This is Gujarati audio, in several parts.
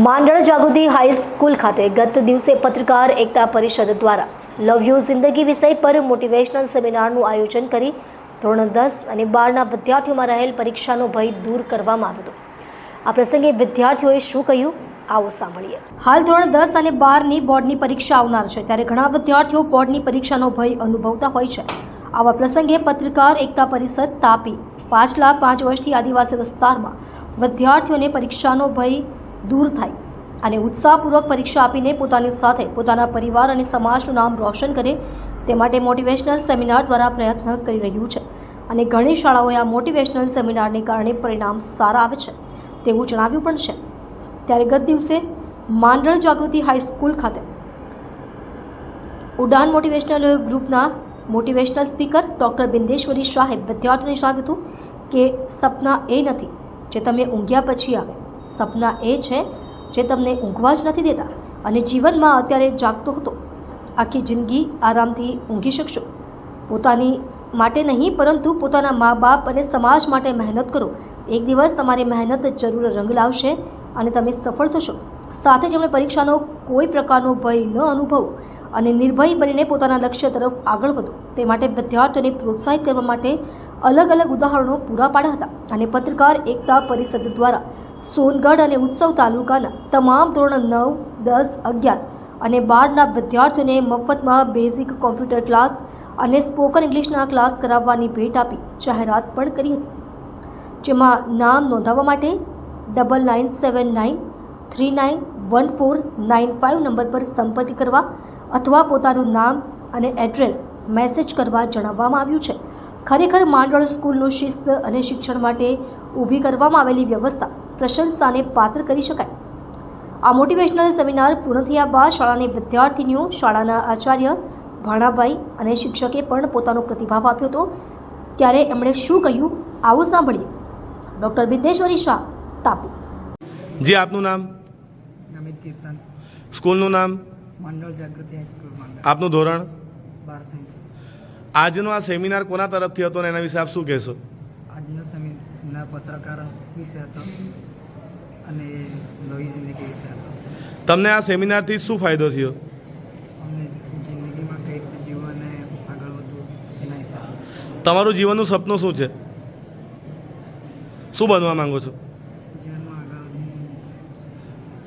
માંડળ જાગૃતિ હાઈસ્કૂલ ખાતે ગત દિવસે પત્રકાર એકતા પરિષદ દ્વારા લવ યુ જિંદગી વિષય પર મોટિવેશનલ સેમિનારનું આયોજન કરી ધોરણ 10 અને 12ના વિદ્યાર્થીઓમાં રહેલ પરીક્ષાનો ભય દૂર કરવામાં આવ્યો હતો। આ પ્રસંગે વિદ્યાર્થીઓએ શું કહ્યું, આવો સાંભળીએ। હાલ ધોરણ 10 અને 12ની બોર્ડની પરીક્ષા આવનાર છે, ત્યારે ઘણા વિદ્યાર્થીઓ બોર્ડની પરીક્ષાનો ભય અનુભવતા હોય છે। આવા પ્રસંગે પત્રકાર એકતા પરિષદ તાપી પાછલા 5 વર્ષથી આદિવાસી વિસ્તારમાં વિદ્યાર્થીઓને પરીક્ષાનો ભય दूर थाय અને ઉત્સાહપૂર્વક પરીક્ષા આપીને પોતાની સાથે પોતાના પરિવાર અને સમાજનું નામ રોશન કરે તે માટે મોટિવેશનલ સેમિનાર દ્વારા પ્રયત્ન કરી રહ્યું છે અને ઘણી શાળાઓએ આ મોટિવેશનલ સેમિનારને કારણે પરિણામ સારા આવે છે તેવું જણાવ્યું પણ છે। ત્યારે ગત દિવસે માંડળ જાગૃતિ હાઈસ્કૂલ ખાતે ઉડાન મોટિવેશનલ ગ્રુપના મોટિવેશનલ સ્પીકર ડૉક્ટર બિંદેશ્વરી શાહે વિદ્યાર્થીઓને જણાવ્યું હતું કે સપના એ નથી જે તમે ઊંઘ્યા પછી આવે, સપના એ છે જે તમને ઊંઘવા જ નથી દેતા અને જીવનમાં અત્યારે જાગતો હતો આખી જિંદગી આરામથી ઊંઘી શકશો। પોતાની માટે નહીં પરંતુ પોતાના મા બાપ અને સમાજ માટે મહેનત કરો, એક દિવસ તમારી મહેનત જરૂર રંગ લાવશે અને તમે સફળ થશો। સાથે જ એમણે પરીક્ષાનો કોઈ પ્રકારનો ભય ન અનુભવો અને નિર્ભય બનીને પોતાના લક્ષ્ય તરફ આગળ વધો તે માટે વિદ્યાર્થીઓને પ્રોત્સાહિત કરવા માટે અલગ અલગ ઉદાહરણો પૂરા પાડ્યા હતા અને પત્રકાર એકતા પરિષદ દ્વારા સોનગઢ અને ઉત્સવ તાલુકાના તમામ ધોરણ 9, 10, 11 અને 12ના વિદ્યાર્થીઓને મફતમાં બેઝિક કોમ્પ્યુટર ક્લાસ અને સ્પોકન ઇંગ્લિશના ક્લાસ કરાવવાની ભેટ આપી જાહેરાત પણ કરી હતી, જેમાં નામ નોંધાવવા માટે 9979391495 નંબર પર સંપર્ક કરવા અથવા પોતાનું નામ અને એડ્રેસ મેસેજ કરવા જણાવવામાં આવ્યું છે। ખરેખર માંડળ સ્કૂલનું શિસ્ત અને શિક્ષણ માટે ઊભી કરવામાં આવેલી વ્યવસ્થા પ્રશંસાને પાત્ર કરી શકાય। આ મોટિવેશનલ સેમિનાર પૂર્ણ થયા બાદ શાળાની વિદ્યાર્થીનીઓ, શાળાના આચાર્ય ભાણાભાઈ અને શિક્ષકે પણ પોતાનો પ્રતિભાવ આપ્યો હતો। ત્યારે એમણે શું કહ્યું, આવો સાંભળીએ। ડૉક્ટર બિંદેશ્વરી શાહ, તાપી। जी, आपનું નામ? અમિત કીર્તન, સ્કૂલનું નામ? માંડળ જાગૃતિ હાઈસ્કૂલ માંડળ, આપનું ધોરણ? 12 સાયન્સ। આજનો આ સેમિનાર કોના તરફથી હતો અને એના વિશે આપ શું કહેશો? આજનો સેમિનાર પત્રકાર વિશે હતો અને નવી જિંદગી વિશે હતો। તમને આ સેમિનારથી શું ફાયદો થયો? અમને જિંદગીમાં કઈ રીતે જીવવું અને આગળ વધવું એના વિશે હતો। તમારું જીવનનું સપનું શું છે? શું બનવા માંગો છો? જીવનમાં આગળ વધીને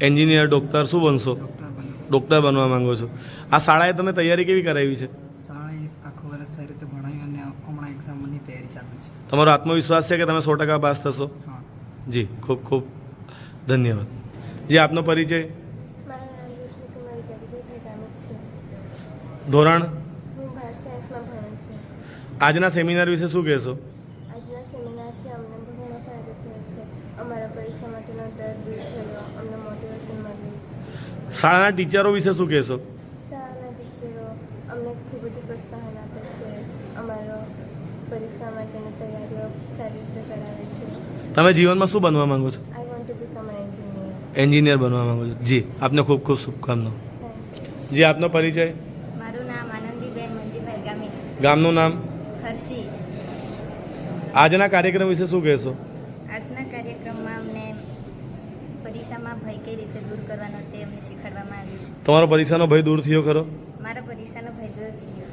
એન્જિનિયર, ડૉક્ટર, શું બનશો? ડૉક્ટર બનવું છે। ડૉક્ટર બનવા માંગો છો। આ શાળાએ તમે તૈયારી કેવી કરાવી છે? શાળાએ આખું વર્ષ સારી રીતે ભણાવ્યું અને હમણાં એક્ઝામની તૈયારી ચાલુ છે। તમારો આત્મવિશ્વાસ છે કે તમે 100% પાસ થશો? હા। જી, ખૂબ ખૂબ ધન્યવાદ। જી, આપનો પરિચય? મારું નામ રોશની કુમારી જગદીપ ગામિત છે। ધોરણ? હું 12 સાયન્સમાં ભણું છું। આજના સેમિનાર વિશે શું કહેશો? આજના સેમિનારથી અમને બહુ ઘણો ફાયદો થયો છે। અમારા પરીક્ષા માટેનો ડર દૂર થયો, અમને મોટિવેશન મળ્યું। શાળાના ટીચરો વિશે શું કહેશો? શાળાના ટીચરો અમને ખૂબ જ પ્રોત્સાહન આપે છે, અમારો પરીક્ષા માટેની તૈયારીઓ સારી રીતે કરાવે છે। તમે જીવનમાં શું બનવા માંગો છો? I want to become N engineer. Engineer બનવા માંગો છો? જી, આપને ખૂબ ખૂબ શુભકામનાઓ। જી, આપનો પરિચય? મારું નામ આનંદીબેન મંજીભાઈ ગામિત, ગામનું નામ? ખરસી। આજના કાર્યક્રમ વિશે શું કહેશો? આજના કાર્યક્રમમાં અમને પરીક્ષામાં ભય કઈ રીતે દૂર કરવાનો તે અમને શીખવાડવામાં આવ્યું। તમારો પરીક્ષાનો ભય દૂર થયો ખરો? મારા પરીક્ષાનો ભય દૂર થયો।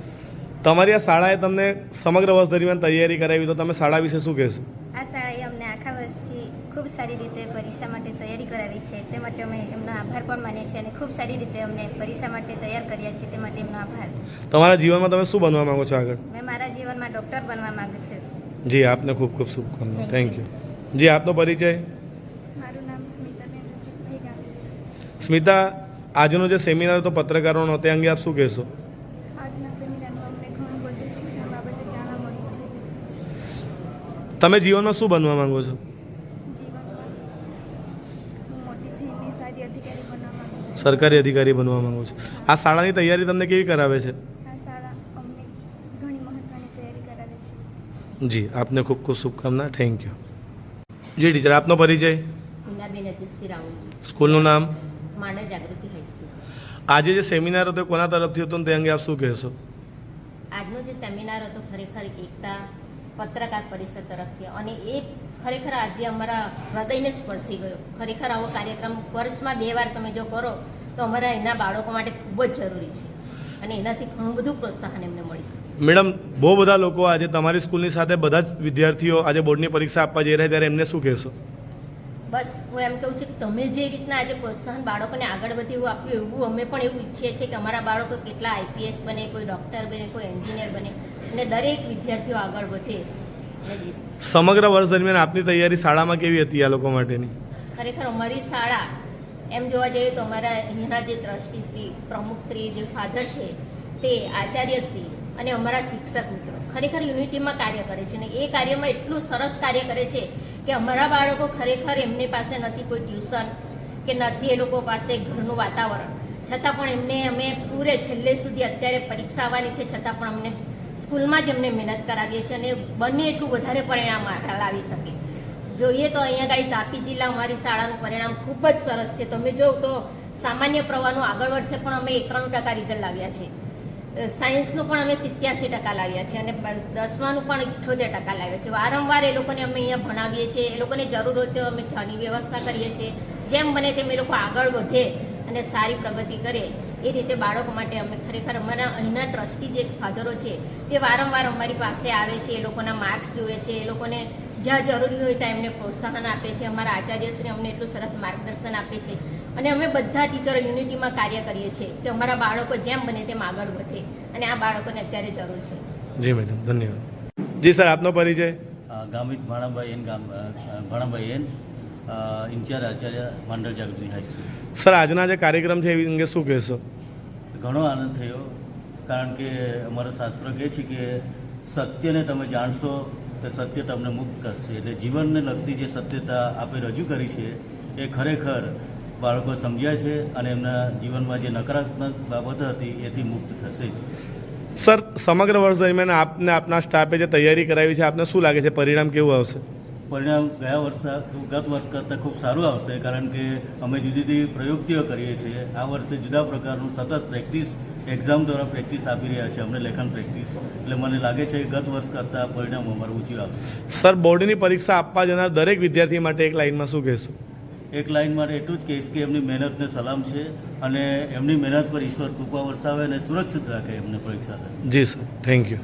તમારી આ શાળાએ તમને સમગ્ર વર્ષ દરમિયાન તૈયારી કરાવી, તો તમે શાળા વિશે શું કહેશો? આ શાળાએ અમને આખા વર્ષથી ખૂબ સારી રીતે પરીક્ષા માટે તૈયારી કરાવી છે, તે માટે અમે એમનો આભાર પણ માનીએ છીએ અને ખૂબ સારી રીતે અમને પરીક્ષા માટે તૈયાર કર્યા છે, તે માટે એમનો આભાર। તમારા જીવનમાં તમે શું બનવા માંગો છો આગળ? મેં મારા જીવનમાં ડૉક્ટર બનવા માગું છું। જી, આપને ખૂબ ખૂબ શુભકામનાઓ। Thank thank you. જી, આપનો પરિચય? મારું નામ સ્મિતાબેન રસિકભાઈ ગામિત। સ્મિતા, આજનો જે સેમિનાર હતો પત્રકારોનો, તે અંગે આપ શું કહેશો? આજના સેમિનારમાં અમને ઘણું બધું શિક્ષણ બાબતે જાણવા મળ્યું છે। તમે જીવનમાં શું બનવા માંગો છો? જીવનમાં હું મોટી થઈને સારી અધિકારી બનવા માંગુ છું। સરકારી અધિકારી બનવા માંગો છો। આ શાળાની તૈયારી તમને કેવી કરાવે છે? આ શાળા અમને ઘણી મહત્ત્વની તૈયારી કરાવે છે। જી, આપને ખૂબ ખૂબ શુભકામના। Thank you. જી ટીચર, આપનો પરિચય? મીનાબેન અતિશી રાવલજી, સ્કૂલનું નામ? માંડળ જાગૃતિ હાઈસ્કૂલ। આજે જે સેમિનાર હતો એ કોના તરફથી હતો અને તે અંગે આપ શું કહેશો? આજનો જે સેમિનાર હતો ખરેખર એકતા પત્રકાર પરિષદ તરફથી અને એ ખરેખર આજે અમારા હૃદયને સ્પર્શી ગયો. ખરેખર આવો કાર્યક્રમ વર્ષમાં 2 વાર તમે જો કરો તો અમારા એના બાળકો માટે ખૂબ જ જરૂરી છે અને એનાથી ઘણું બધું પ્રોત્સાહન એમને મળી શકે. મેડમ, બહુ બધા લોકો આજે તમારી સ્કૂલની સાથે બધા જ વિદ્યાર્થીઓ આજે બોર્ડની પરીક્ષા આપવા જઈ રહ્યા ત્યારે એમને શું કહેશો? બસ હું એમ કહું છું કે તમે જે રીતના આજે પ્રોત્સાહન બાળકોને આગળ વધે એવું આપ્યું, એવું અમે પણ એવું ઈચ્છીએ છીએ કે અમારા બાળકો કેટલા IPS બને, કોઈ ડૉક્ટર બને, કોઈ એન્જિનિયર બને અને દરેક વિદ્યાર્થીઓ આગળ વધે. સમગ્ર વર્ષ દરમિયાન આપની તૈયારી શાળામાં કેવી હતી આ લોકો માટેની? ખરેખર અમારી શાળા એમ જોવા જઈએ તો અમારા અહીંયાના જે ટ્રસ્ટીશ્રી, પ્રમુખશ્રી, જે ફાધર છે તે આચાર્યશ્રી અને અમારા શિક્ષક મિત્રો ખરેખર યુનિટીમાં કાર્ય કરે છે અને એ કાર્યમાં એટલું સરસ કાર્ય કરે છે કે અમારા બાળકો ખરેખર એમની પાસે નથી કોઈ ટ્યુશન કે નથી એ લોકો પાસે ઘરનું વાતાવરણ, છતાં પણ એમને અમે પૂરે છેલ્લે સુધી અત્યારે પરીક્ષા આવવાની છે છતાં પણ અમને સ્કૂલમાં જ એમને મહેનત કરાવીએ છીએ અને બને એટલું વધારે પરિણામ લાવી શકે. જોઈએ તો અહીંયા આગળ તાપી જિલ્લા અમારી શાળાનું પરિણામ ખૂબ જ સરસ છે. તમે જો તો સામાન્ય પ્રવાહનું આગળ વર્ષે પણ અમે 91% રિઝલ્ટ લાવ્યા છે, સાયન્સનું પણ અમે 87% લાવ્યા છે અને 10માનું પણ 78% લાવ્યા છે. વારંવાર એ લોકોને અમે અહીંયા ભણાવીએ છીએ, એ લોકોને જરૂર હોય તો અમે ચાની વ્યવસ્થા કરીએ છીએ. જેમ બને તેમ એ લોકો આગળ વધે અને સારી પ્રગતિ કરે એ રીતે બાળકો માટે અમે ખરેખર અમારા અહીંના ટ્રસ્ટી જે ફાધરો છે તે વારંવાર અમારી પાસે આવે છે, એ લોકોના માર્ક્સ જોઈએ છે, એ લોકોને જ્યાં જરૂરી હોય ત્યાં એમને પ્રોત્સાહન આપે છે. અમારા આચાર્યશ્રી અમને એટલું સરસ માર્ગદર્શન આપે છે અને અમે બધા ટીચરો યુનિટીમાં કાર્ય કરીએ છીએ કે અમારા બાળકો જેમ બને તેમ આગળ વધે અને આ બાળકોને અત્યારે જરૂર છે. જી મેડમ, ધન્યવાદ. જી સર, આપનો પરિચય? ગામિત ભાણાભાઈ એન ઇન્ચાર્જ આચાર્ય માંડલ જાગૃતિ હાઈસ્કૂલ. સર, આજના જે કાર્યક્રમ છે એ અંગે શું કહેશો? ઘણો આનંદ થયો, કારણ કે અમારો શાસ્ત્ર કહે છે કે સત્યને તમે જાણશો તો સત્ય તમને મુક્ત કરશે. એટલે જીવનને લગતી જે સત્યતા આપણે રજૂ કરી છે એ ખરેખર બાળકો સમજ્યા છે અને એમના જીવનમાં જે નકારાત્મક બાબતો હતી એથી મુક્ત થશે જ. સર, સમગ્ર વર્ષ દરમિયાન આપને આપના સ્ટાફે જે તૈયારી કરાવી છે આપને શું લાગે છે પરિણામ કેવું આવશે? પરિણામ ગત વર્ષ કરતાં ખૂબ સારું આવશે, કારણ કે અમે જુદી જુદી પ્રયુક્તિઓ કરીએ છીએ. આ વર્ષે જુદા પ્રકારનું સતત પ્રેક્ટિસ, એક્ઝામ દ્વારા પ્રેક્ટિસ આપી રહ્યા છે અમને, લેખન પ્રેક્ટિસ. એટલે મને લાગે છે કે ગત વર્ષ કરતાં પરિણામ અમારું ઊંચું આવશે. સર, બોર્ડની પરીક્ષા આપવા જનાર દરેક વિદ્યાર્થી માટે એક લાઇનમાં શું કહેશું? એક લાઇન માટે એટલું જ કહીશ કે એમની મહેનતને સલામ છે અને એમની મહેનત પર ઈશ્વર કૃપા વરસાવે અને સુરક્ષિત રાખે એમને પરીક્ષા. જી સર, થેન્ક યુ.